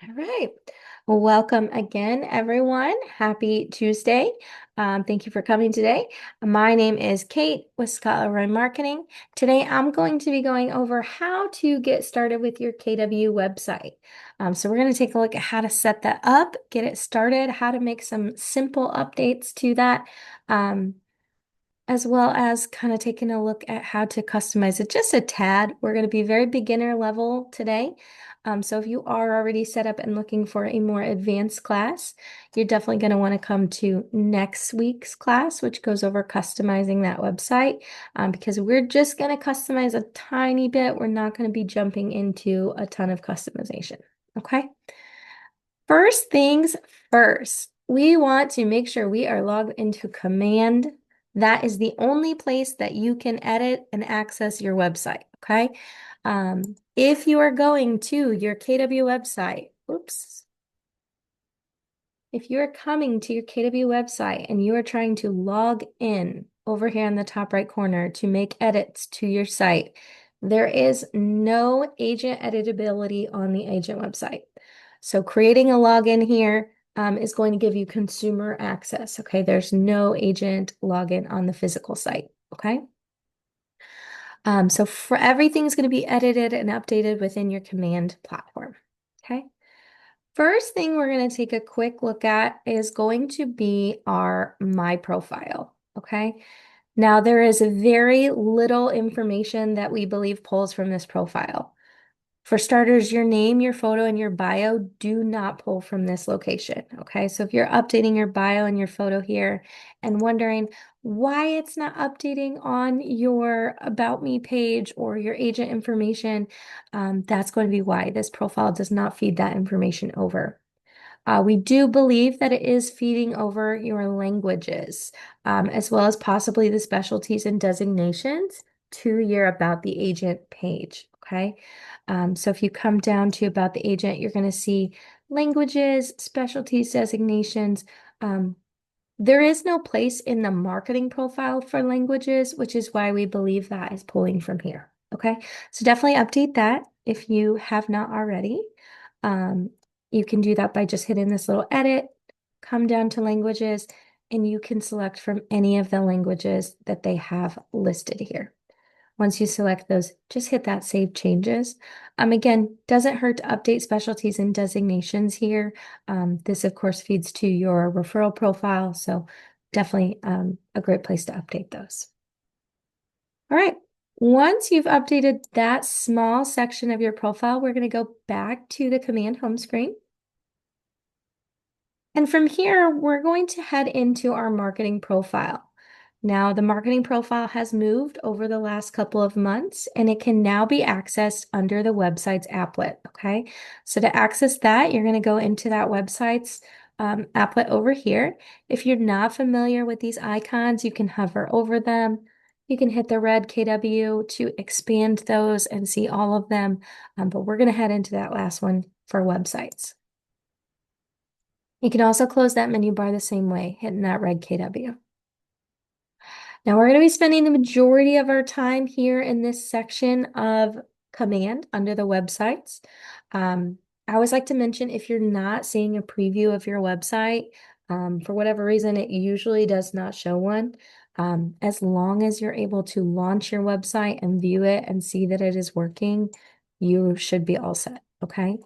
All right. Welcome again, everyone. Happy Tuesday. Thank you for coming today. My name is Kate with Scott Leroy Marketing. Today, I'm going to be going over how to get started with your KW website. So we're going to take a look at how to set that up, get it started, how to make some simple updates to that, um, as well as kind of taking a look at how to customize it just a tad. We're going to be very beginner level today. So if you are already set up and looking for a more advanced class, you're definitely going to want to come to next week's class, which goes over customizing that website, because we're just going to customize a tiny bit. We're not going to be jumping into a ton of customization. Okay. First things first, we want to make sure we are logged into Command. That is the only place that you can edit and access your website, okay? If you are going to your KW website, oops, if you are coming to your KW website and you are trying to log in over here in the top right corner to make edits to your site, there is no agent editability on the agent website. So creating a login here is going to give you consumer access. Okay, there's no agent login on the physical site. Okay. So for everything's going to be edited and updated within your command platform. Okay. First thing we're going to take a quick look at is going to be our My Profile. Okay. Now there is very little information that we believe pulls from this profile. For starters, your name, your photo, and your bio do not pull from this location, okay? So if you're updating your bio and your photo here and wondering why it's not updating on your About Me page or your agent information, that's going to be why this profile does not feed that information over. We do believe that it is feeding over your languages, as well as possibly the specialties and designations to your About the Agent page, okay? So if you come down to About the Agent, you're going to see languages, specialties, designations. There is no place in the marketing profile for languages, which is why we believe that is pulling from here, okay? So definitely update that if you have not already. Um, you can do that by just hitting this little edit, come down to languages, and you can select from any of the languages that they have listed here. Once you select those, just hit that Save Changes. Again, doesn't hurt to update specialties and designations here. This, of course, feeds to your referral profile, so definitely a great place to update those. All right. Once you've updated that small section of your profile, we're going to go back to the command home screen. And from here, we're going to head into our marketing profile. Now, the marketing profile has moved over the last couple of months, and it can now be accessed under the website's applet, okay? So to access that, you're going to go into that website's applet over here. If you're not familiar with these icons, you can hover over them. You can hit the red KW to expand those and see all of them, but we're going to head into that last one for websites. You can also close that menu bar the same way, hitting that red KW. Now we're going to be spending the majority of our time here in this section of command under the websites. I always like to mention if you're not seeing a preview of your website, for whatever reason, it usually does not show one. As long as you're able to launch your website and view it and see that it is working, you should be all set, okay?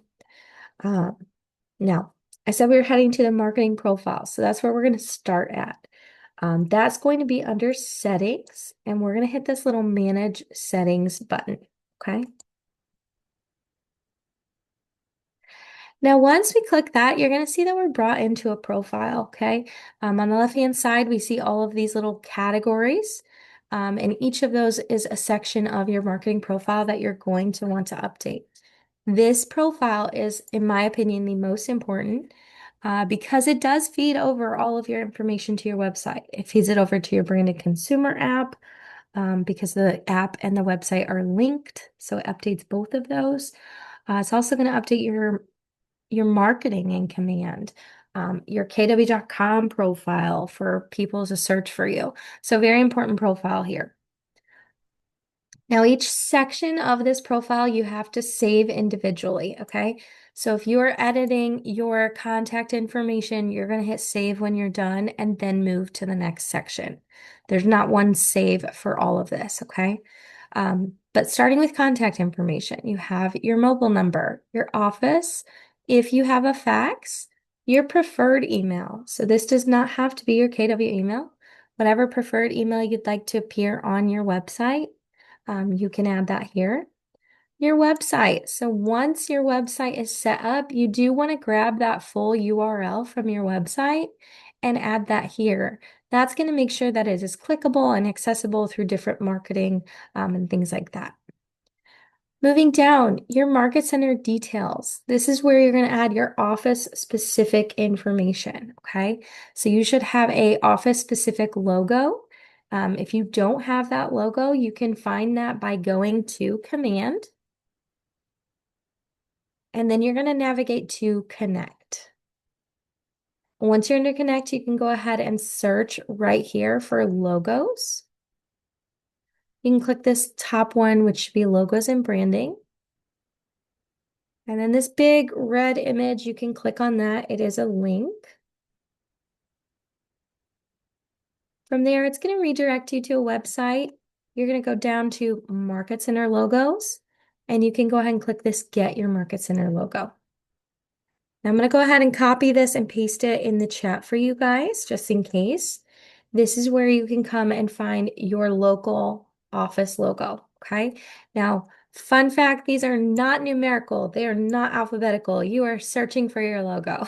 Now, I said we were heading to the marketing profile, so that's where we're going to start at. That's going to be under settings, and we're going to hit this little manage settings button, okay? Now, once we click that, you're going to see that we're brought into a profile, okay? On the left-hand side, we see all of these little categories, and each of those is a section of your marketing profile that you're going to want to update. This profile is, in my opinion, the most important because it does feed over all of your information to your website. It feeds it over to your branded consumer app because the app and the website are linked, so it updates both of those. It's also going to update your marketing in command, your kw.com profile for people to search for you. So very important profile here. Now, each section of this profile you have to save individually, okay? So if you're editing your contact information, you're going to hit save when you're done and then move to the next section. There's not one save for all of this, okay? But starting with contact information, you have your mobile number, your office, if you have a fax, your preferred email. So this does not have to be your KW email. Whatever preferred email you'd like to appear on your website, you can add that here. Your website. So once your website is set up, you do want to grab that full URL from your website and add that here. That's going to make sure that it is clickable and accessible through different marketing and things like that. Moving down, your market center details. This is where you're going to add your office specific information, okay? So you should have a office specific logo. If you don't have that logo, you can find that by going to Command, and then you're going to navigate to Connect. Once you're under Connect, you can go ahead and search right here for logos. You can click this top one, which should be logos and branding. And then this big red image, you can click on that. It is a link. From there, it's going to redirect you to a website. You're going to go down to Market Center logos, and you can go ahead and click this Get Your Market Center logo. Now I'm going to go ahead and copy this and paste it in the chat for you guys, just in case. This is where you can come and find your local office logo, okay? Now, fun fact, these are not numerical. They are not alphabetical. You are searching for your logo.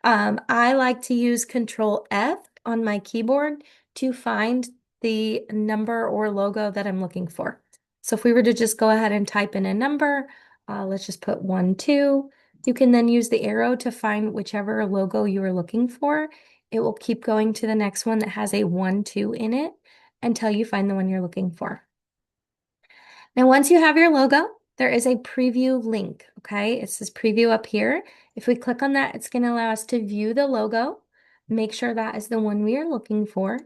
I like to use Control F on my keyboard to find the number or logo that I'm looking for. So if we were to just go ahead and type in a number, let's just put 1, 2. You can then use the arrow to find whichever logo you are looking for. It will keep going to the next one that has a 1, 2 in it until you find the one you're looking for. Now, once you have your logo, there is a preview link, okay? It says preview up here. If we click on that, it's going to allow us to view the logo, make sure that is the one we are looking for.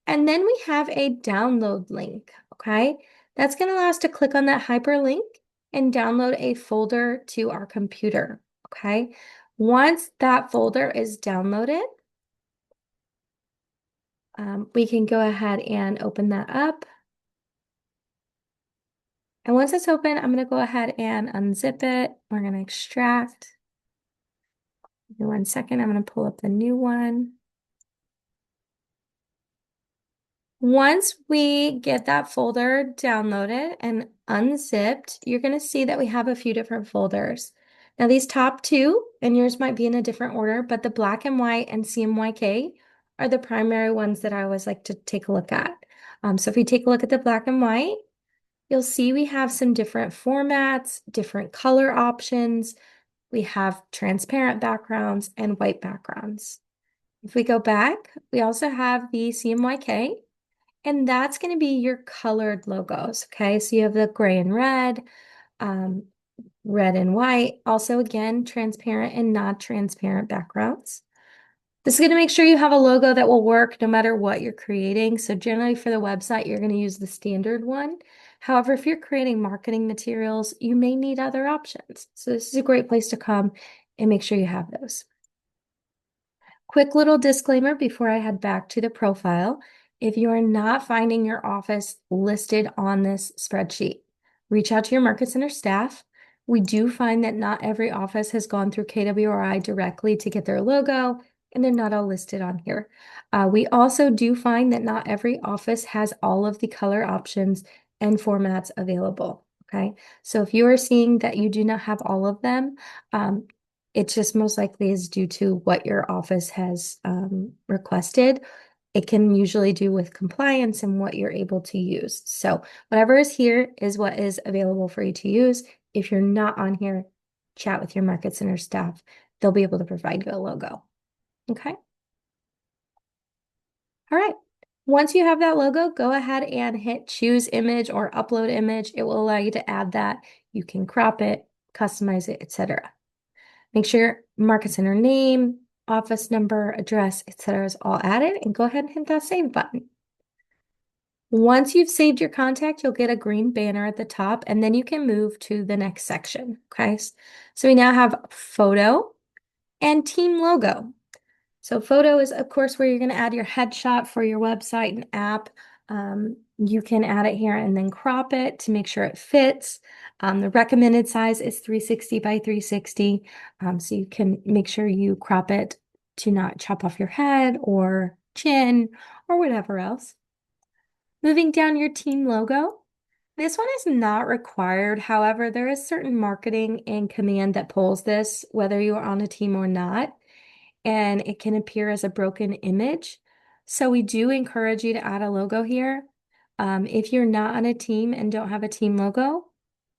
And then we have a download link, okay? That's going to allow us to click on that hyperlink and download a folder to our computer, okay? Once that folder is downloaded, we can go ahead and open that up. And once it's open, I'm going to go ahead and unzip it. We're going to extract. Give me 1 second. I'm going to pull up the new one. Once we get that folder downloaded and unzipped, you're going to see that we have a few different folders. Now, these top two, and yours might be in a different order, but the black and white and CMYK are the primary ones that I always like to take a look at. So if we take a look at the black and white, you'll see we have some different formats, different color options. We have transparent backgrounds and white backgrounds. If we go back, we also have the CMYK, and that's going to be your colored logos, okay? So you have the gray and red, red and white, also again, transparent and not transparent backgrounds. This is going to make sure you have a logo that will work no matter what you're creating. So generally for the website, you're going to use the standard one. However, if you're creating marketing materials, you may need other options. So this is a great place to come and make sure you have those. Quick little disclaimer before I head back to the profile. If you are not finding your office listed on this spreadsheet, reach out to your Market Center staff. We do find that not every office has gone through KWRI directly to get their logo, and they're not all listed on here. We also do find that not every office has all of the color options and formats available, okay? So if you are seeing that you do not have all of them, it just most likely is due to what your office has requested. It can usually do with compliance and what you're able to use. So whatever is here is what is available for you to use. If you're not on here, chat with your Market Center staff. They'll be able to provide you a logo. Okay. All right. Once you have that logo, go ahead and hit choose image or upload image. It will allow you to add that. You can crop it, customize it, etc. Make sure Market Center name, office number, address, etc. is all added, and go ahead and hit that save button. Once you've saved your contact, you'll get a green banner at the top, and then you can move to the next section, okay? So we now have photo and team logo. So photo is, of course, where you're going to add your headshot for your website and app. You can add it here and then crop it to make sure it fits. The recommended size is 360 by 360. So you can make sure you crop it to not chop off your head or chin or whatever else. Moving down your team logo. This one is not required. However, there is certain marketing and command that pulls this, whether you are on a team or not, and it can appear as a broken image. So we do encourage you to add a logo here. If you're not on a team and don't have a team logo,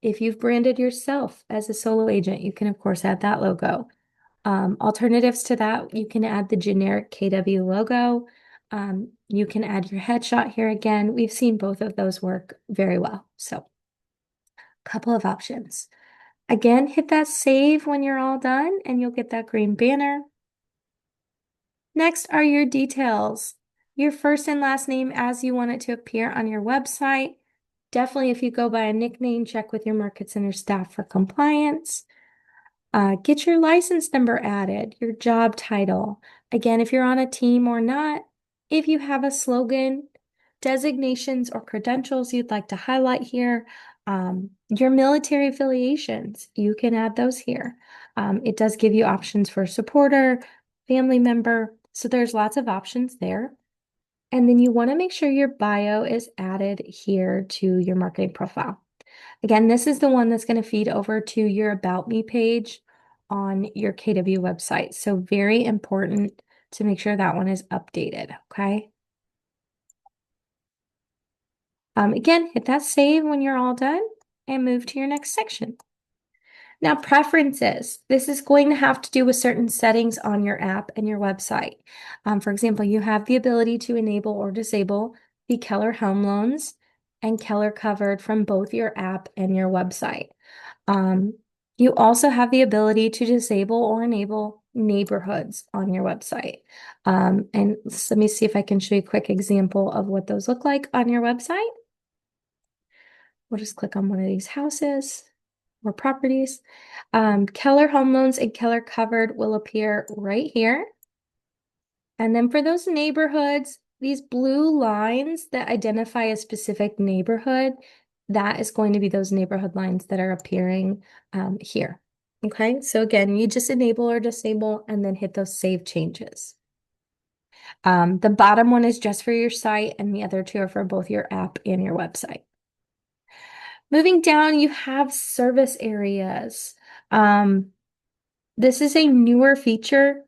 if you've branded yourself as a solo agent, you can of course add that logo. Alternatives to that, you can add the generic KW logo. You can add your headshot here again. We've seen both of those work very well. So a couple of options. Again, hit that save when you're all done and you'll get that green banner. Next are your details. Your first and last name as you want it to appear on your website. Definitely, if you go by a nickname, check with your Market Center staff for compliance. Get your license number added, your job title. Again, if you're on a team or not, if you have a slogan, designations or credentials you'd like to highlight here, your military affiliations, you can add those here. It does give you options for supporter, family member, so there's lots of options there. And then you want to make sure your bio is added here to your marketing profile. Again, this is the one that's going to feed over to your About Me page on your KW website. So very important to make sure that one is updated, okay? Again, hit that save when you're all done and move to your next section. Now, preferences. This is going to have to do with certain settings on your app and your website. For example, you have the ability to enable or disable the Keller Home Loans and Keller Covered from both your app and your website. You also have the ability to disable or enable neighborhoods on your website. And let me see if I can show you a quick example of what those look like on your website. We'll just click on one of these houses or properties. Keller Home Loans and Keller Covered will appear right here. And then for those neighborhoods, these blue lines that identify a specific neighborhood, that is going to be those neighborhood lines that are appearing here. Okay, so again, you just enable or disable and then hit those save changes. The bottom one is just for your site and the other two are for both your app and your website. Moving down, you have service areas. This is a newer feature.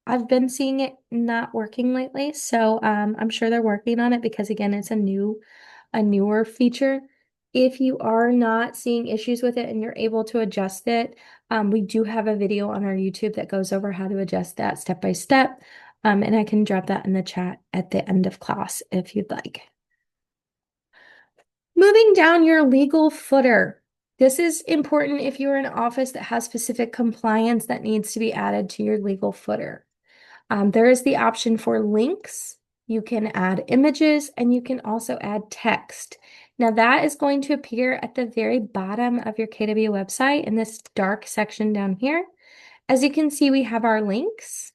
I've been seeing it not working lately, so I'm sure they're working on it because again, it's a newer feature. If you are not seeing issues with it and you're able to adjust it, we do have a video on our YouTube that goes over how to adjust that step by step. And I can drop that in the chat at the end of class if you'd like. Moving down your legal footer. This is important if you're in an office that has specific compliance that needs to be added to your legal footer. There is the option for links. You can add images and you can also add text. Now that is going to appear at the very bottom of your KW website in this dark section down here. As you can see, we have our links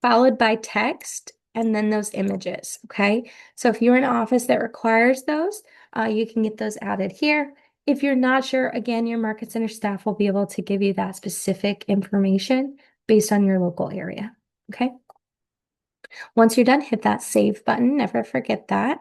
followed by text and then those images, okay? So if you're in an office that requires those, you can get those added here. If you're not sure, again, your Market Center staff will be able to give you that specific information based on your local area, okay? Once you're done, hit that save button, never forget that.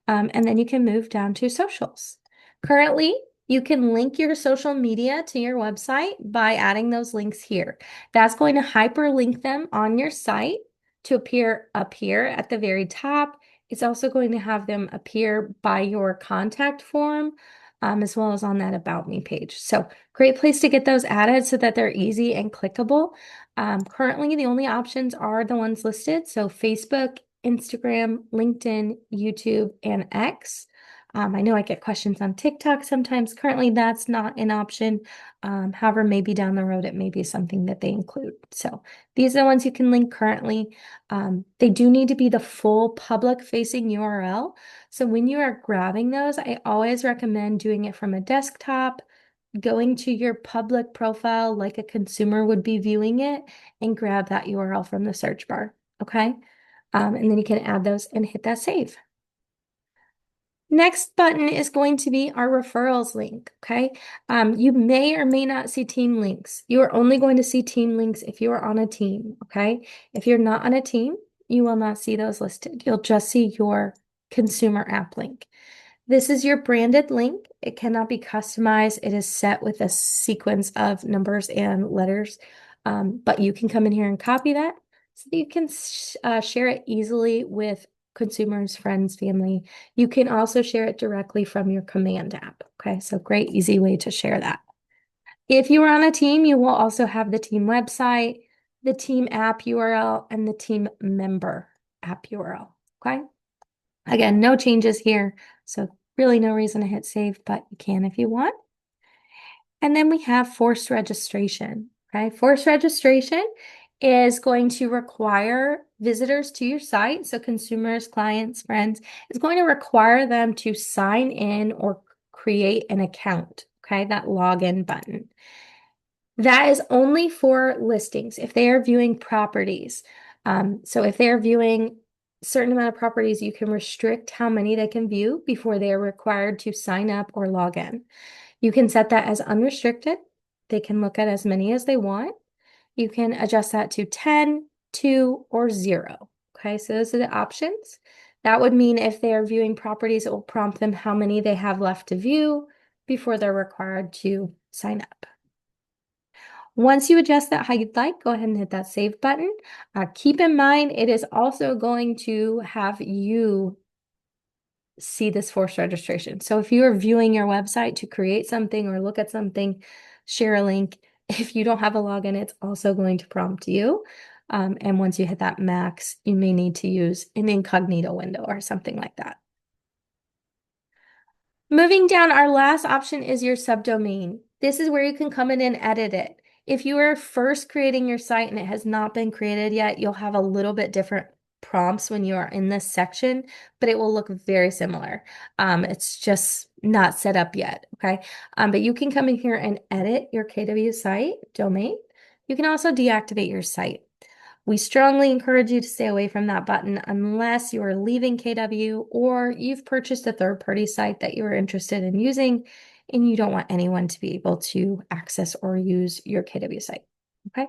And then you can move down to socials. Currently, you can link your social media to your website by adding those links here. That's going to hyperlink them on your site to appear up here at the very top. It's also going to have them appear by your contact form, as well as on that About Me page. So great place to get those added so that they're easy and clickable. Currently, the only options are the ones listed. So Facebook, Instagram, LinkedIn, YouTube, and X. I know I get questions on TikTok sometimes. Currently, that's not an option. However, maybe down the road, it may be something that they include. So these are the ones you can link currently. They do need to be the full public-facing URL. So when you are grabbing those, I always recommend doing it from a desktop, going to your public profile like a consumer would be viewing it, and grab that URL from the search bar, okay? And then you can add those and hit that save. Next button is going to be our referrals link, okay? You may or may not see team links. You are only going to see team links if you are on a team, okay? If you're not on a team, you will not see those listed. You'll just see your consumer app link. This is your branded link. It cannot be customized. It is set with a sequence of numbers and letters, but you can come in here and copy that so that you can share it easily with consumers, friends, family. You can also share it directly from your command app. Okay, so great, easy way to share that. If you are on a team, you will also have the team website, the team app URL, and the team member app URL. Okay. Again, no changes here, so really no reason to hit save, but you can if you want. And then we have forced registration, okay? Forced registration is going to require visitors to your site, so consumers, clients, friends, is going to require them to sign in or create an account, okay? That login button. That is only for listings if they are viewing properties. So if they are viewing a certain amount of properties, you can restrict how many they can view before they are required to sign up or log in. You can set that as unrestricted. They can look at as many as they want. You can adjust that to 10, 2, or 0. Okay, so those are the options. That would mean if they are viewing properties, it will prompt them how many they have left to view before they're required to sign up. Once you adjust that how you'd like, go ahead and hit that save button. Keep in mind, it is also going to have you see this forced registration. So if you are viewing your website to create something or look at something, share a link. If you don't have a login, it's also going to prompt you. And once you hit that max, you may need to use an incognito window or something like that. Moving down, our last option is your subdomain. This is where you can come in and edit it. If you are first creating your site and it has not been created yet, you'll have a little bit different prompts when you are in this section, but it will look very similar. It's just not set up yet, okay? But you can come in here and edit your KW site domain. You can also deactivate your site. We strongly encourage you to stay away from that button unless you are leaving KW or you've purchased a third-party site that you're interested in using and you don't want anyone to be able to access or use your KW site, okay?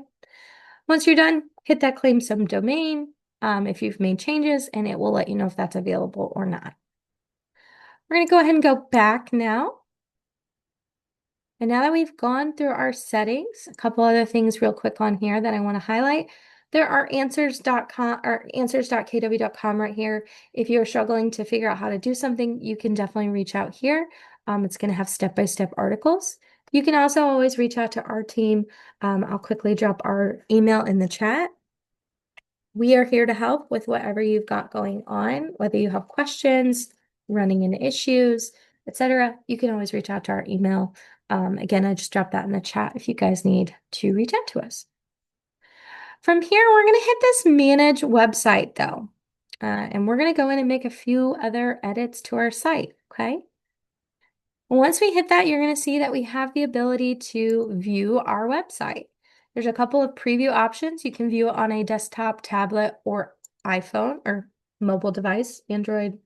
Once you're done, hit that claim some domain if you've made changes, and it will let you know if that's available or not. We're going to go ahead and go back now. And now that we've gone through our settings, a couple other things real quick on here that I want to highlight. There are answers.com or answers.kw.com right here. If you're struggling to figure out how to do something, you can definitely reach out here. It's going to have step-by-step articles. You can also always reach out to our team. I'll quickly drop our email in the chat. We are here to help with whatever you've got going on, whether you have questions, running into issues, etc. You can always reach out to our email. Again, I just dropped that in the chat if you guys need to reach out to us. From here, we're going to hit this manage website though. And we're going to go in and make a few other edits to our site, okay? Once we hit that, you're going to see that we have the ability to view our website. There's a couple of preview options. You can view it on a desktop, tablet, or iPhone or mobile device, Android,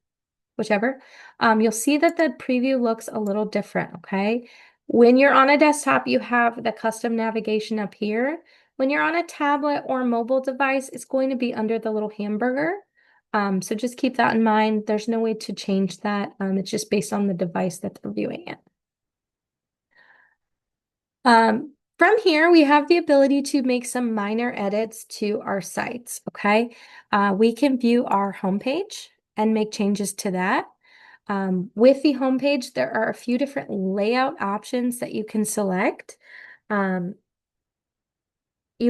whichever. You'll see that the preview looks a little different, okay? When you're on a desktop, you have the custom navigation up here. When you're on a tablet or mobile device, it's going to be under the little hamburger. So just keep that in mind. There's no way to change that. It's just based on the device that they're viewing it. From here, we have the ability to make some minor edits to our sites, okay? We can view our homepage and make changes to that. With the homepage, there are a few different layout options that you can select. You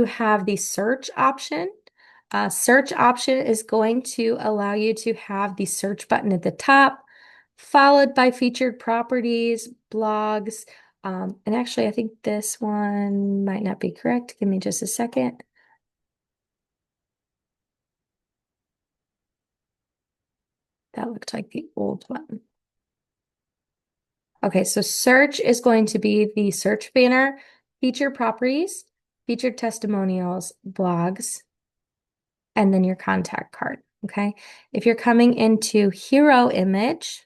have the search option. Search option is going to allow you to have the search button at the top, followed by featured properties, blogs, and actually, I think this one might not be correct. Give me just a second. That looked like the old one. Okay, so search is going to be the search banner, featured properties, featured testimonials, blogs, and then your contact card. Okay, if you're coming into hero image,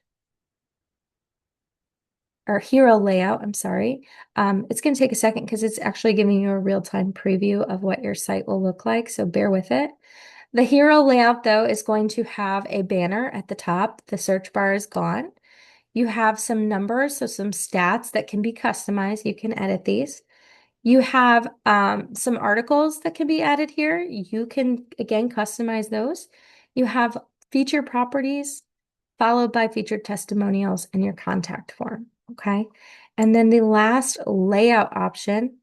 or hero layout, I'm sorry. It's going to take a second because it's actually giving you a real-time preview of what your site will look like, so bear with it. The hero layout, though, is going to have a banner at the top. The search bar is gone. You have some numbers, so some stats that can be customized. You can edit these. You have some articles that can be added here. You can, again, customize those. You have feature properties, followed by featured testimonials in your contact form, okay? And then the last layout option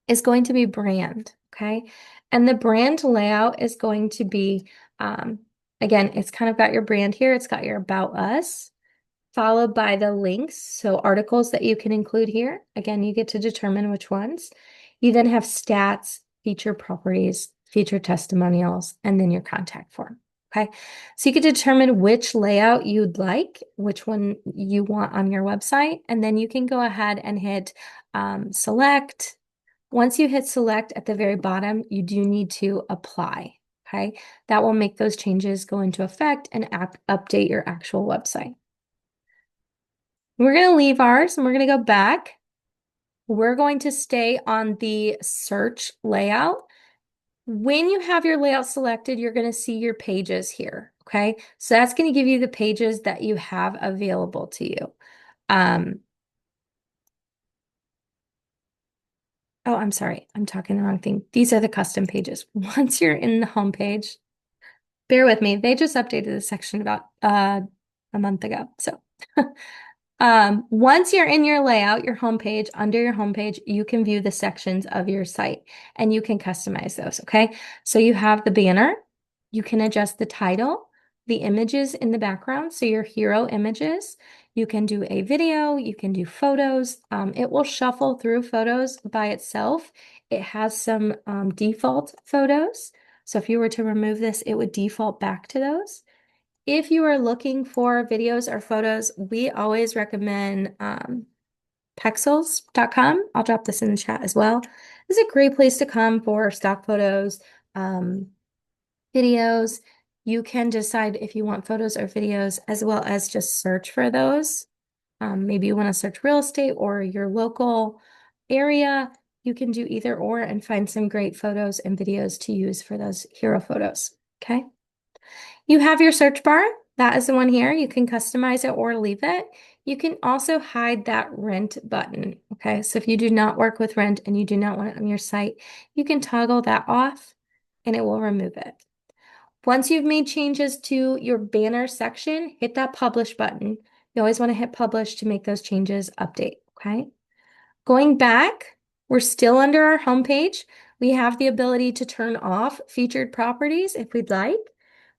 is going to be brand, okay? And the brand layout is going to be, again, it's kind of got your brand here. It's got your About Us, followed by the links, so articles that you can include here. Again, you get to determine which ones. You then have stats, feature properties, feature testimonials, and then your contact form. Okay, so you can determine which layout you'd like, which one you want on your website, and then you can go ahead and hit select. Once you hit select at the very bottom, you do need to apply. Okay, that will make those changes go into effect and update your actual website. We're going to leave ours and we're going to go back. We're going to stay on the search layout. When you have your layout selected, you're going to see your pages here. Okay, so that's going to give you the pages that you have available to you. Oh, I'm sorry. I'm talking the wrong thing. These are the custom pages. Once you're in the home page, bear with me. They just updated this section about a month ago. So once you're in your layout, your homepage, under your homepage, you can view the sections of your site and you can customize those, okay? So you have the banner, you can adjust the title, the images in the background, so your hero images. You can do a video, you can do photos. It will shuffle through photos by itself. It has some default photos. So if you were to remove this, it would default back to those. If you are looking for videos or photos, we always recommend pexels.com. I'll drop this in the chat as well. This is a great place to come for stock photos, videos. You can decide if you want photos or videos, as well as just search for those. Maybe you want to search real estate or your local area. You can do either or and find some great photos and videos to use for those hero photos. Okay. You have your search bar. That is the one here. You can customize it or leave it. You can also hide that rent button. Okay, so if you do not work with rent and you do not want it on your site, you can toggle that off and it will remove it. Once you've made changes to your banner section, hit that publish button. You always want to hit publish to make those changes update. Okay. Going back, we're still under our homepage. We have the ability to turn off featured properties if we'd like.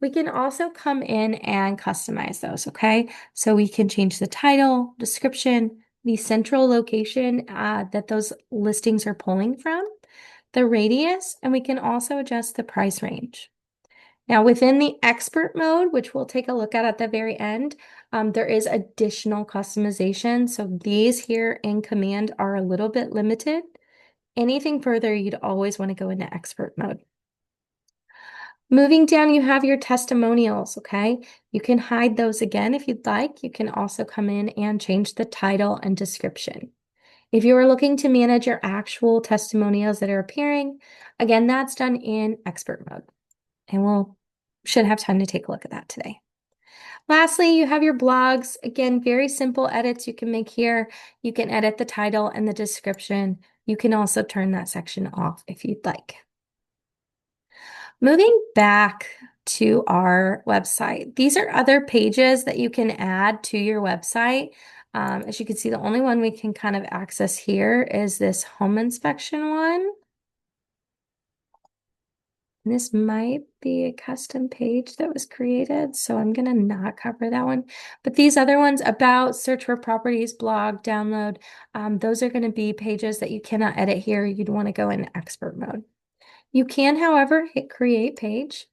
We can also come in and customize those, okay? So we can change the title, description, the central location that those listings are pulling from, the radius, and we can also adjust the price range. Now, within the expert mode, which we'll take a look at the very end, there is additional customization. So these here in command are a little bit limited. Anything further, you'd always want to go into expert mode. Moving down, you have your testimonials, okay? You can hide those again if you'd like. You can also come in and change the title and description. If you are looking to manage your actual testimonials that are appearing, again, that's done in expert mode. And we'll should have time to take a look at that today. Lastly, you have your blogs. Again, very simple edits you can make here. You can edit the title and the description. You can also turn that section off if you'd like. Moving back to our website, these are other pages that you can add to your website. As you can see, the only one we can kind of access here is this home inspection one. And this might be a custom page that was created, so I'm going to not cover that one. But these other ones, about, search for properties, blog, download, those are going to be pages that you cannot edit here. You'd want to go in expert mode. You can, however, hit create page,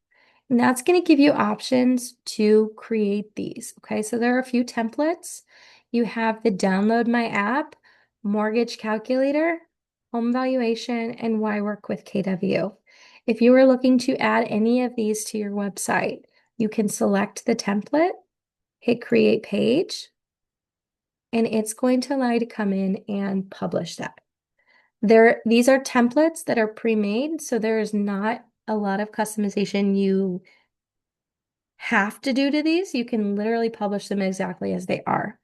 and that's going to give you options to create these. Okay, so there are a few templates. You have the download my app, mortgage calculator, home valuation, and why work with KW. If you are looking to add any of these to your website, you can select the template, hit create page, and it's going to allow you to come in and publish that. These are templates that are pre-made, so there is not a lot of customization you have to do to these. You can literally publish them exactly as they are.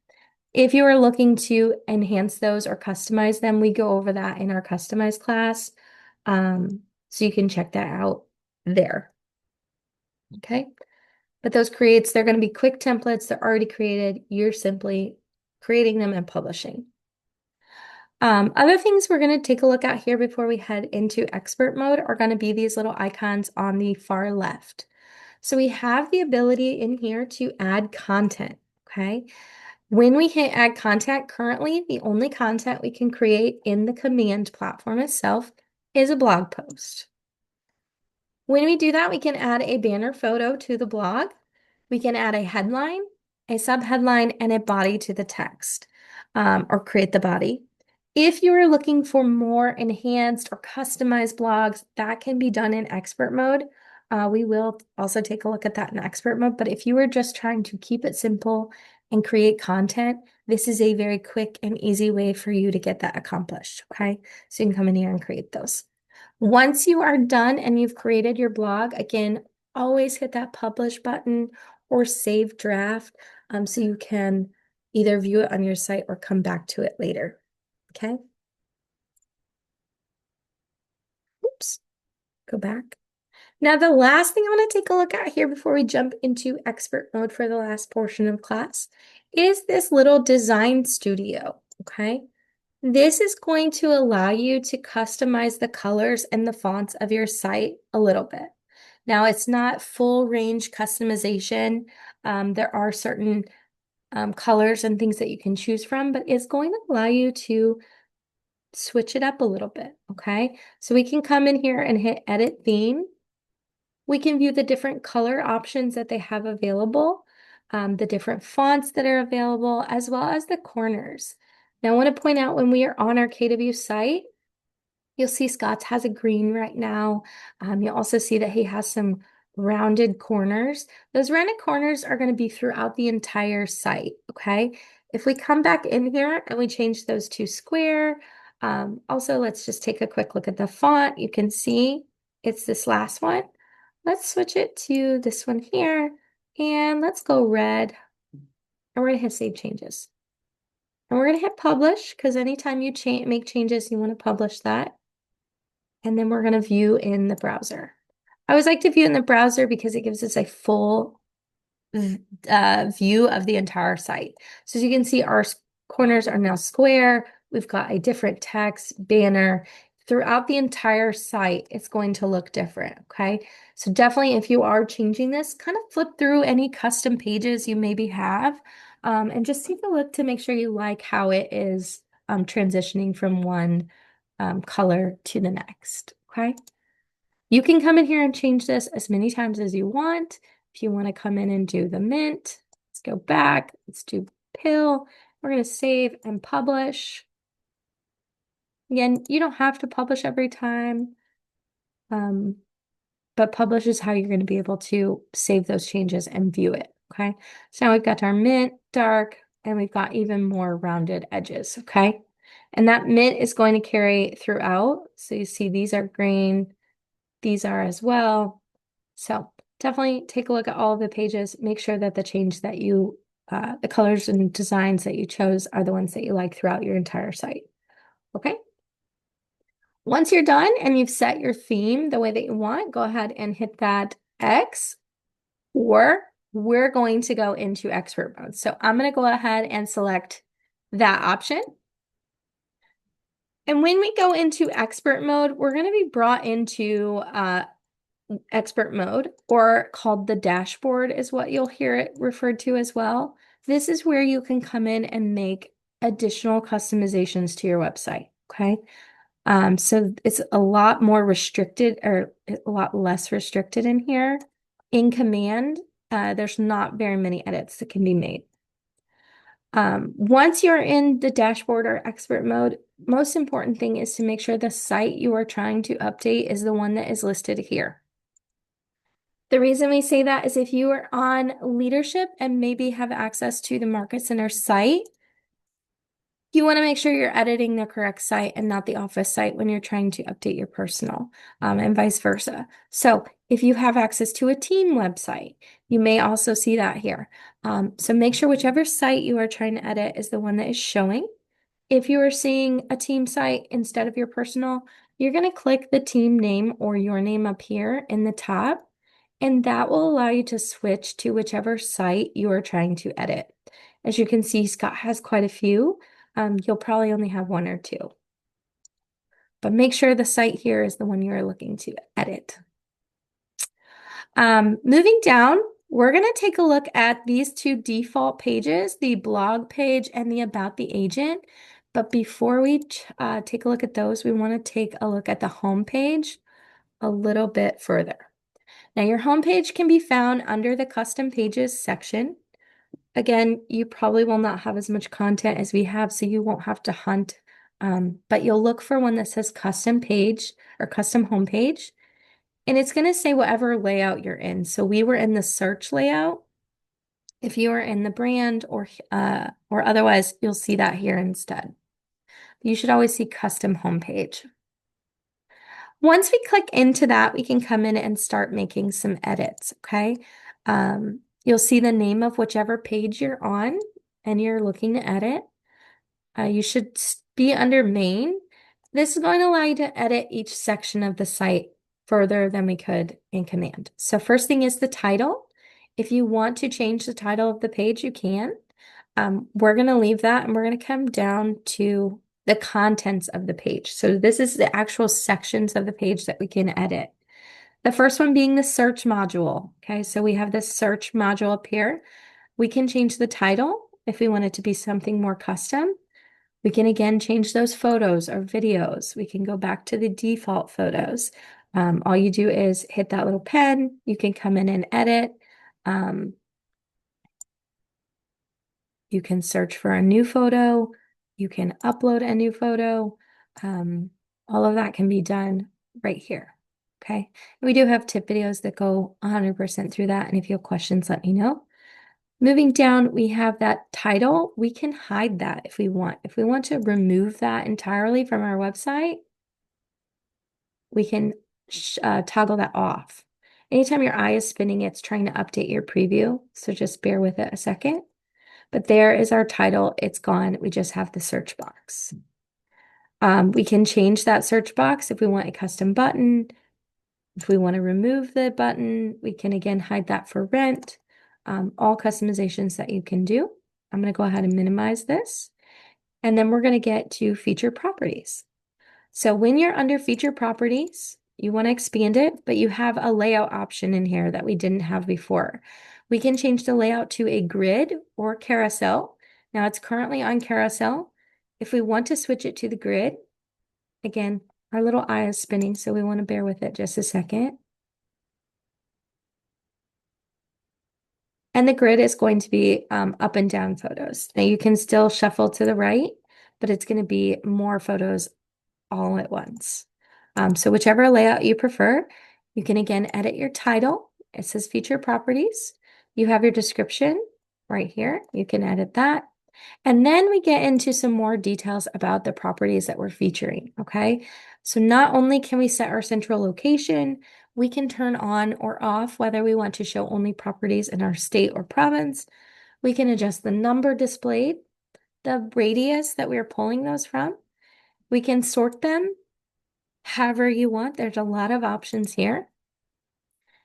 If you are looking to enhance those or customize them, we go over that in our customize class. So you can check that out there. Okay. But those creates, they're going to be quick templates. They're already created. You're simply creating them and publishing. Other things we're going to take a look at here before we head into expert mode are going to be these little icons on the far left. So we have the ability in here to add content, okay? When we hit add content, currently the only content we can create in the command platform itself is a blog post. When we do that, we can add a banner photo to the blog. We can add a headline, a subheadline, and a body to the text, or create the body. If you are looking for more enhanced or customized blogs, that can be done in expert mode. We will also take a look at that in expert mode, but if you are just trying to keep it simple and create content, this is a very quick and easy way for you to get that accomplished, okay? So you can come in here and create those. Once you are done and you've created your blog, again, always hit that publish button or save draft, so you can either view it on your site or come back to it later. Okay. Oops. Go back. Now, the last thing I want to take a look at here before we jump into expert mode for the last portion of class is this little design studio. Okay. This is going to allow you to customize the colors and the fonts of your site a little bit. Now, it's not full range customization. There are certain colors and things that you can choose from, but it's going to allow you to switch it up a little bit, okay? So we can come in here and hit edit theme. We can view the different color options that they have available, the different fonts that are available, as well as the corners. Now, I want to point out when we are on our KW site, you'll see Scott's has a green right now. You'll also see that he has some rounded corners. Those rounded corners are going to be throughout the entire site, okay? If we come back in here and we change those to square, also let's just take a quick look at the font. You can see it's this last one. Let's switch it to this one here, and let's go red, and we're going to hit save changes. And we're going to hit publish, because anytime you make changes, you want to publish that. And then we're going to view in the browser. I always like to view in the browser because it gives us a full view of the entire site. So as you can see, our corners are now square. We've got a different text, banner. Throughout the entire site, it's going to look different, okay? So definitely, if you are changing this, kind of flip through any custom pages you maybe have, and just take a look to make sure you like how it is transitioning from one color to the next, okay? You can come in here and change this as many times as you want. If you want to come in and do the mint, let's go back, let's do pill. We're going to save and publish. Again, you don't have to publish every time, but publish is how you're going to be able to save those changes and view it, okay? So now we've got our mint, dark, and we've got even more rounded edges, okay? And that mint is going to carry throughout. So you see these are green, these are as well. So definitely take a look at all of the pages. Make sure that the change that you, the colors and designs that you chose are the ones that you like throughout your entire site, okay? Once you're done and you've set your theme the way that you want, go ahead and hit that X, or we're going to go into expert mode. So I'm going to go ahead and select that option. And when we go into expert mode, we're going to be brought into expert mode, or called the dashboard is what you'll hear it referred to as well. This is where you can come in and make additional customizations to your website, okay? So it's a lot more restricted or a lot less restricted in here. In Command, there's not very many edits that can be made. Once you're in the dashboard or expert mode, most important thing is to make sure the site you are trying to update is the one that is listed here. The reason we say that is if you are on leadership and maybe have access to the Market Center site, you want to make sure you're editing the correct site and not the office site when you're trying to update your personal, and vice versa. So if you have access to a team website, you may also see that here. So make sure whichever site you are trying to edit is the one that is showing. If you are seeing a team site instead of your personal, you're going to click the team name or your name up here in the tab, and that will allow you to switch to whichever site you are trying to edit. As you can see, Scott has quite a few. You'll probably only have one or two. But make sure the site here is the one you're looking to edit. Moving down, we're going to take a look at these two default pages, the blog page and the About the Agent. But before we take a look at those, we want to take a look at the home page a little bit further. Now, your home page can be found under the Custom Pages section. Again, you probably will not have as much content as we have, so you won't have to hunt. But you'll look for one that says Custom Page or Custom Homepage. And it's going to say whatever layout you're in. So we were in the search layout. If you are in the brand or otherwise, you'll see that here instead. You should always see custom homepage. Once we click into that, we can come in and start making some edits, okay? You'll see the name of whichever page you're on and you're looking to edit. You should be under main. This is going to allow you to edit each section of the site further than we could in Command. So first thing is the title. If you want to change the title of the page, you can. We're going to leave that and we're going to come down to the contents of the page. So this is the actual sections of the page that we can edit. The first one being the search module. Okay, so we have this search module up here. We can change the title if we want it to be something more custom. We can again change those photos or videos. We can go back to the default photos. All you do is hit that little pen. You can come in and edit. You can search for a new photo. You can upload a new photo. All of that can be done right here. Okay. We do have tip videos that go 100% through that. And if you have questions, let me know. Moving down, we have that title. We can hide that if we want. If we want to remove that entirely from our website, we can toggle that off. Anytime your eye is spinning, it's trying to update your preview. So just bear with it a second. But there is our title. It's gone. We just have the search box. We can change that search box if we want a custom button. If we want to remove the button, we can again hide that for rent. All customizations that you can do. I'm going to go ahead and minimize this. And then we're going to get to feature properties. So when you're under feature properties, you want to expand it, but you have a layout option in here that we didn't have before. We can change the layout to a grid or carousel. Now it's currently on carousel. If we want to switch it to the grid, again, our little eye is spinning, so we want to bear with it just a second. And the grid is going to be up and down photos. Now you can still shuffle to the right, but it's going to be more photos all at once. So whichever layout you prefer, you can again edit your title. It says feature properties. You have your description right here. You can edit that. And then we get into some more details about the properties that we're featuring, okay? So not only can we set our central location, we can turn on or off whether we want to show only properties in our state or province. We can adjust the number displayed, the radius that we're pulling those from. We can sort them however you want. There's a lot of options here.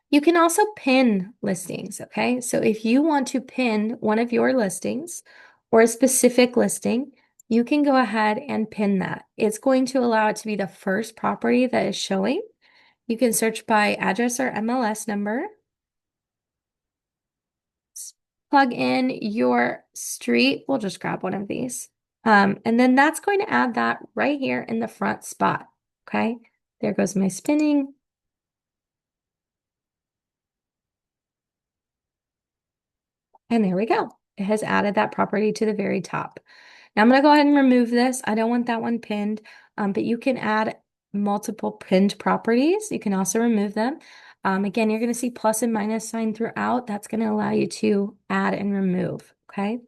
You can also pin listings, okay? So if you want to pin one of your listings or a specific listing, you can go ahead and pin that. It's going to allow it to be the first property that is showing. You can search by address or MLS number. Plug in your street. We'll just grab one of these. And then that's going to add that right here in the front spot. Okay, there goes my spinning. And there we go. It has added that property to the very top. Now I'm going to go ahead and remove this. I don't want that one pinned, but you can add multiple pinned properties. You can also remove them. Again, you're going to see plus and minus sign throughout. That's going to allow you to add and remove. Okay.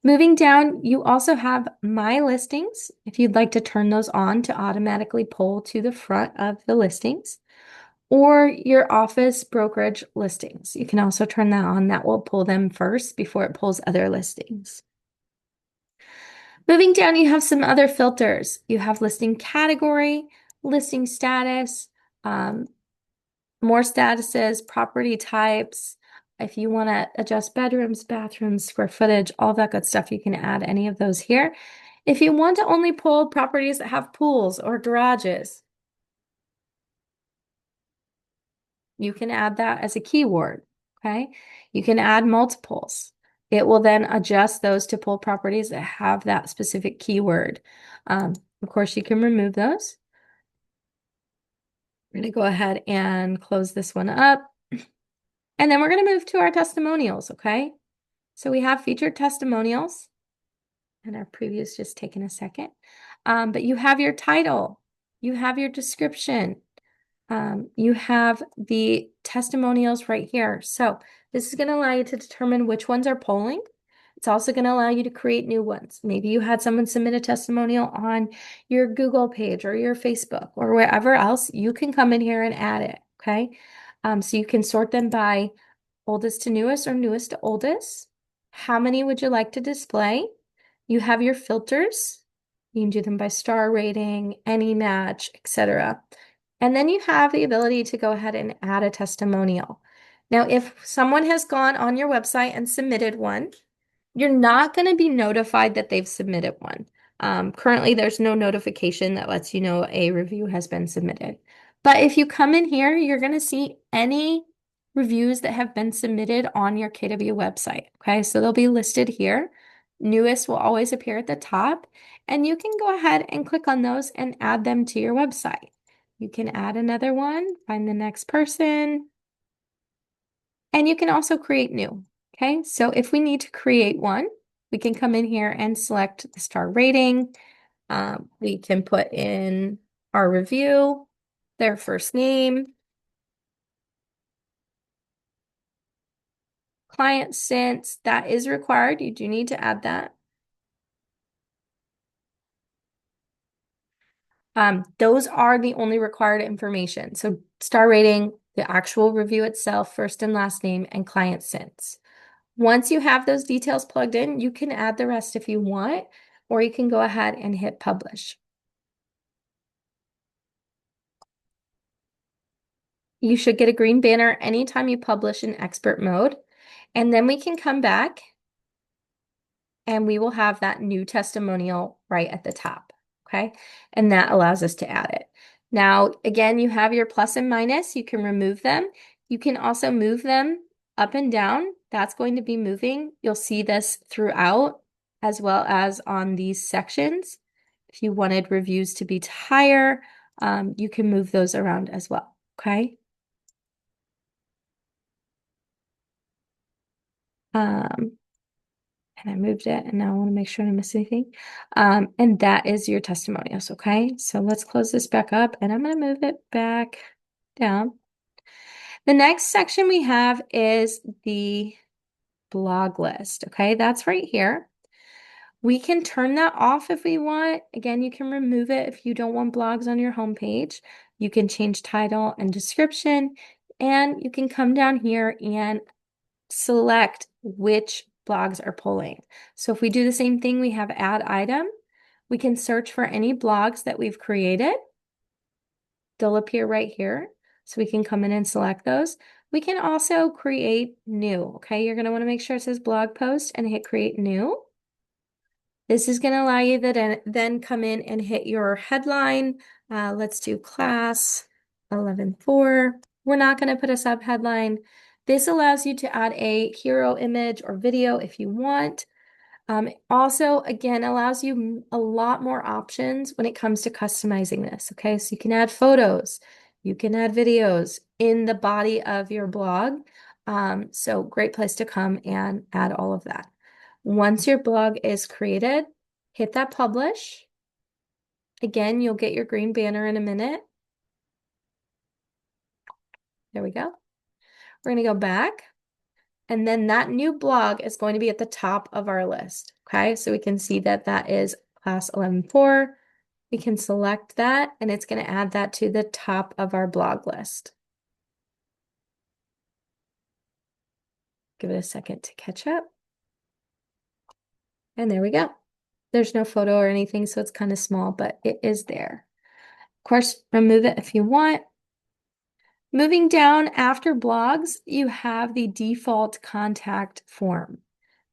Moving down, you also have My Listings. If you'd like to turn those on to automatically pull to the front of the listings, or your office brokerage listings. You can also turn that on. That will pull them first before it pulls other listings. Moving down, you have some other filters. You have listing category, listing status, more statuses, property types. If you want to adjust bedrooms, bathrooms, square footage, all that good stuff, you can add any of those here. If you want to only pull properties that have pools or garages, you can add that as a keyword, okay? You can add multiples. It will then adjust those to pull properties that have that specific keyword. Of course, you can remove those. We're going to go ahead and close this one up. And then we're going to move to our testimonials, okay? So we have featured testimonials. And our preview's just taken a second. But you have your title. You have your description. You have the testimonials right here. So this is going to allow you to determine which ones are polling. It's also going to allow you to create new ones. Maybe you had someone submit a testimonial on your Google page or your Facebook or wherever else. You can come in here and add it, okay? So you can sort them by oldest to newest or newest to oldest. How many would you like to display? You have your filters. You can do them by star rating, any match, etc. And then you have the ability to go ahead and add a testimonial. Now, if someone has gone on your website and submitted one, you're not going to be notified that they've submitted one. Currently, there's no notification that lets you know a review has been submitted. But if you come in here, you're going to see any reviews that have been submitted on your KW website. Okay, so they'll be listed here. Newest will always appear at the top, and you can go ahead and click on those and add them to your website. You can add another one, find the next person, and you can also create new. Okay, so if we need to create one, we can come in here and select the star rating. We can put in our review, their first name, client since. That is required. You do need to add that. Those are the only required information. So star rating, the actual review itself, first and last name, and client since. Once you have those details plugged in, you can add the rest if you want, or you can go ahead and hit publish. You should get a green banner anytime you publish in expert mode. And then we can come back and we will have that new testimonial right at the top, okay? And that allows us to add it. Now, again, you have your plus and minus. You can remove them. You can also move them up and down. That's going to be moving. You'll see this throughout as well as on these sections. If you wanted reviews to be higher, you can move those around as well, okay? And I moved it, and now I want to make sure I don't miss anything. And that is your testimonials, okay? So let's close this back up, and I'm going to move it back down. The next section we have is the blog list, okay? That's right here. We can turn that off if we want. Again, you can remove it if you don't want blogs on your homepage. You can change title and description, and you can come down here and select which blogs are pulling. So if we do the same thing, we have add item. We can search for any blogs that we've created. They'll appear right here. So we can come in and select those. We can also create new. Okay, you're going to want to make sure it says blog post and hit create new. This is going to allow you to then come in and hit your headline. Let's do class 11.4. We're not going to put a subheadline. This allows you to add a hero image or video if you want. Also, again, allows you a lot more options when it comes to customizing this, okay? So you can add photos, you can add videos in the body of your blog. So great place to come and add all of that. Once your blog is created, hit that publish. Again, you'll get your green banner in a minute. There we go. We're going to go back. And then that new blog is going to be at the top of our list. Okay, so we can see that that is class 11.4. We can select that and it's going to add that to the top of our blog list. Give it a second to catch up. And there we go. There's no photo or anything, so it's kind of small, but it is there. Of course, remove it if you want. Moving down after blogs, you have the default contact form.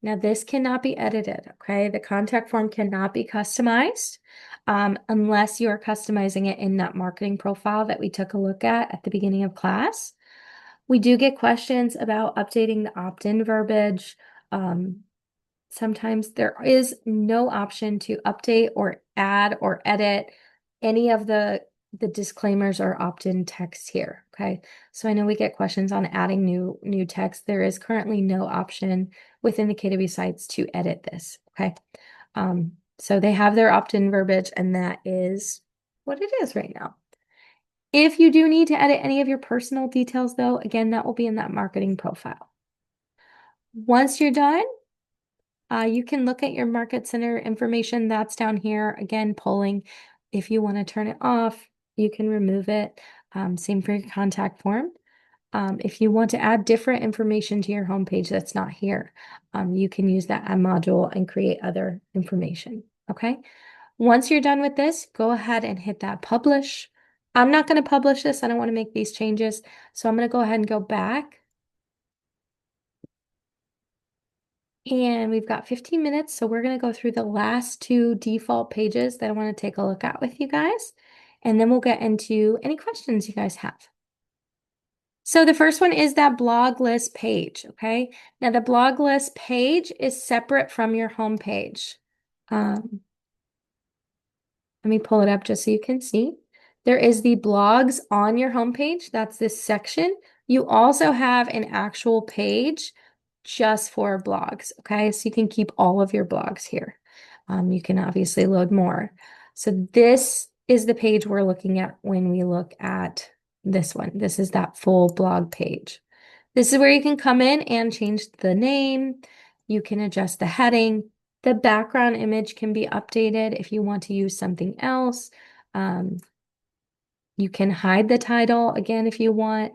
Now, this cannot be edited, okay? The contact form cannot be customized unless you are customizing it in that marketing profile that we took a look at the beginning of class. We do get questions about updating the opt-in verbiage. Sometimes there is no option to update or add or edit any of the disclaimers or opt-in text here, okay? So I know we get questions on adding new text. There is currently no option within the KW sites to edit this, okay? So they have their opt-in verbiage, and that is what it is right now. If you do need to edit any of your personal details, though, again, that will be in that marketing profile. Once you're done, you can look at your market center information that's down here. Again, polling. If you want to turn it off, you can remove it. Same for your contact form. If you want to add different information to your homepage that's not here, you can use that add module and create other information. Okay. Once you're done with this, go ahead and hit that publish. I'm not going to publish this. I don't want to make these changes. So I'm going to go ahead and go back. And we've got 15 minutes, so we're going to go through the last two default pages that I want to take a look at with you guys. And then we'll get into any questions you guys have. So the first one is that blog list page, okay? Now the blog list page is separate from your home page. Let me pull it up just so you can see. There is the blogs on your homepage. That's this section. You also have an actual page just for blogs, okay? So you can keep all of your blogs here. You can obviously load more. So this is the page we're looking at when we look at this one. This is that full blog page. This is where you can come in and change the name. You can adjust the heading. The background image can be updated if you want to use something else. You can hide the title again if you want.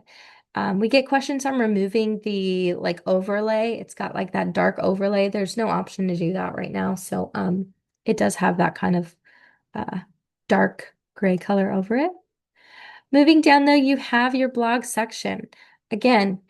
We get questions on removing the overlay. It's got like that dark overlay. There's no option to do that right now. So it does have that kind of dark gray color over it. Moving down though, you have your blog section. Again,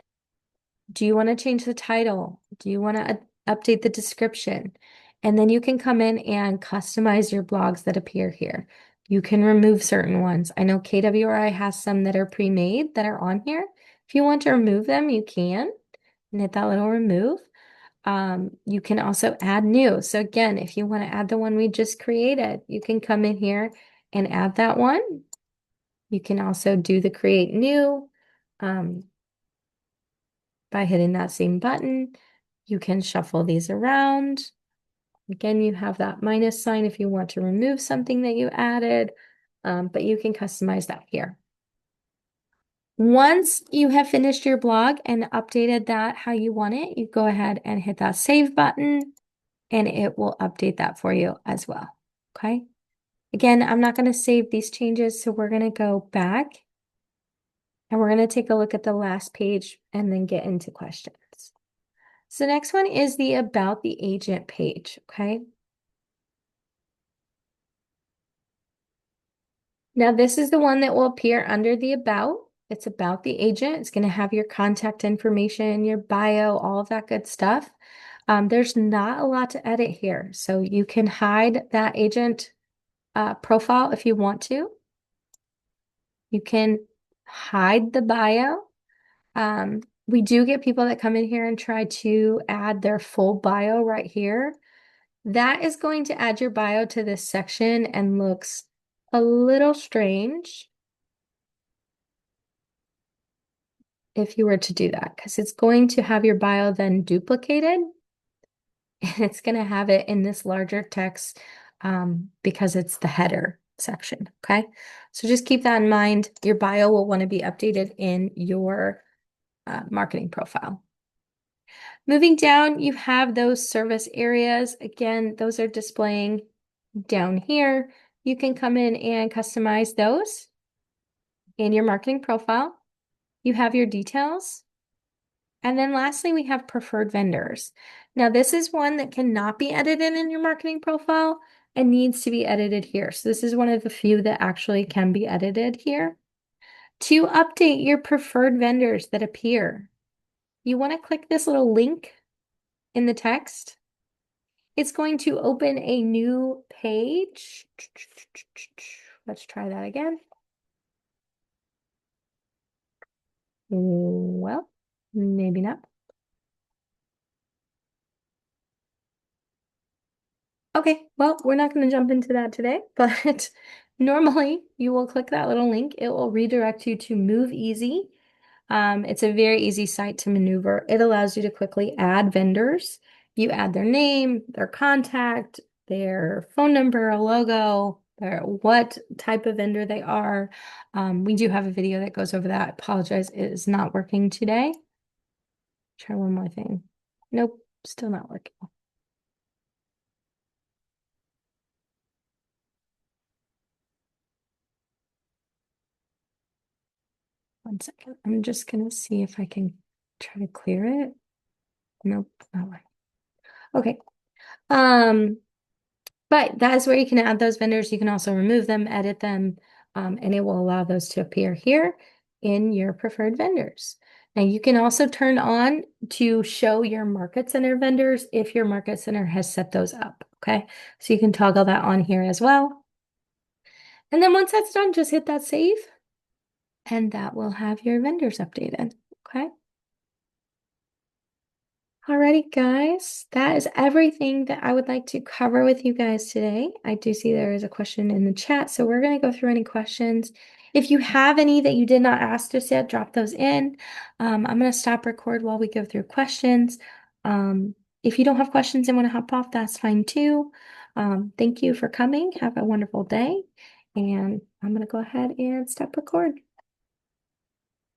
do you want to change the title? Do you want to update the description? And then you can come in and customize your blogs that appear here. You can remove certain ones. I know KWRI has some that are pre-made that are on here. If you want to remove them, you can. And hit that little remove. You can also add new. So again, if you want to add the one we just created, you can come in here and add that one. You can also do the create new by hitting that same button. You can shuffle these around. Again, you have that minus sign if you want to remove something that you added, but you can customize that here. Once you have finished your blog and updated that how you want it, you go ahead and hit that save button and it will update that for you as well. Okay. Again, I'm not going to save these changes, so we're going to go back and we're going to take a look at the last page and then get into questions. So next one is the About the Agent page, okay? Now this is the one that will appear under the About. It's about the agent. It's going to have your contact information, your bio, all of that good stuff. There's not a lot to edit here, so you can hide that agent profile if you want to. You can hide the bio. We do get people that come in here and try to add their full bio right here. That is going to add your bio to this section and looks a little strange if you were to do that, because it's going to have your bio then duplicated and it's going to have it in this larger text because it's the header section. Okay. So just keep that in mind. Your bio will want to be updated in your marketing profile. Moving down, you have those service areas. Again, those are displaying down here. You can come in and customize those in your marketing profile. You have your details. And then lastly, we have preferred vendors. Now, this is one that cannot be edited in your marketing profile and needs to be edited here. So this is one of the few that actually can be edited here. To update your preferred vendors that appear, you want to click this little link in the text. It's going to open a new page. Let's try that again. Well, maybe not. Okay, well, we're not going to jump into that today, but normally you will click that little link. It will redirect you to Move Easy. It's a very easy site to maneuver. It allows you to quickly add vendors. You add their name, their contact, their phone number, a logo, their what type of vendor they are. We do have a video that goes over that. I apologize, it is not working today. Try one more thing. Nope, still not working. One second. I'm just gonna see if I can try to clear it. Nope, not working. Okay. Um, But that is where you can add those vendors. You can also remove them, edit them, and it will allow those to appear here in your preferred vendors. Now you can also turn on to show your market center vendors if your market center has set those up. Okay, so you can toggle that on here as well. And then once that's done, just hit that save and that will have your vendors updated. Okay. Alrighty, guys, that is everything that I would like to cover with you guys today. I do see there is a question in the chat, so we're going to go through any questions. If you have any that you did not ask us yet, drop those in. I'm going to stop record while we go through questions. If you don't have questions and want to hop off, that's fine too. Thank you for coming. Have a wonderful day. And I'm going to go ahead and stop record.